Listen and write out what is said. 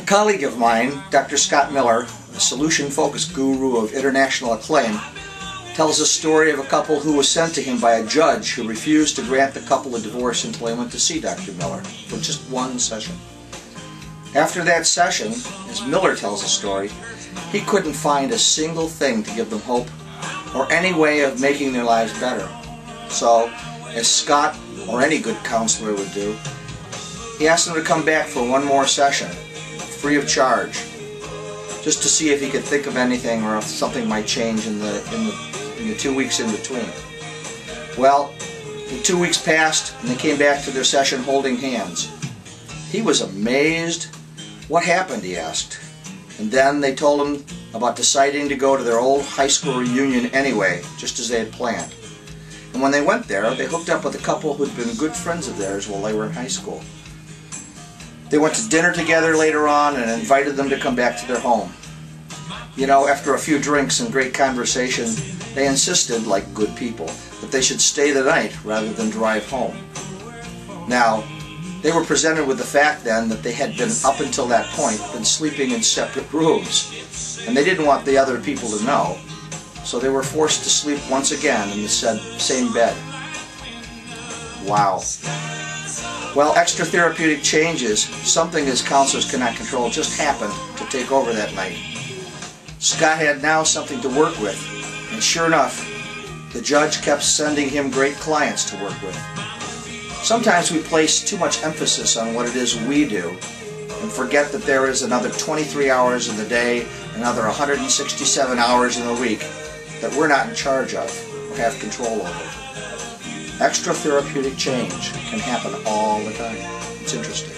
A colleague of mine, Dr. Scott Miller, a solution-focused guru of international acclaim, tells a story of a couple who was sent to him by a judge who refused to grant the couple a divorce until they went to see Dr. Miller for just one session. After that session, as Miller tells the story, he couldn't find a single thing to give them hope or any way of making their lives better. So, as Scott or any good counselor would do, he asked them to come back for one more session, free of charge, just to see if he could think of anything or if something might change in the 2 weeks in between. Well, the 2 weeks passed and they came back to their session holding hands. He was amazed. What happened, he asked. And then they told him about deciding to go to their old high school reunion anyway, just as they had planned. And when they went there, they hooked up with a couple who'd been good friends of theirs while they were in high school. They went to dinner together later on and invited them to come back to their home. You know, after a few drinks and great conversation, they insisted, like good people, that they should stay the night rather than drive home. Now, they were presented with the fact then that they had been, up until that point, been sleeping in separate rooms, and they didn't want the other people to know, so they were forced to sleep once again in the same bed. Wow. Well, extra therapeutic changes, something as counselors cannot control, just happened to take over that night. Scott had now something to work with, and sure enough, the judge kept sending him great clients to work with. Sometimes we place too much emphasis on what it is we do and forget that there is another 23 hours in the day, another 167 hours in the week that we're not in charge of or have control over. Extra therapeutic change can happen all the time. It's interesting.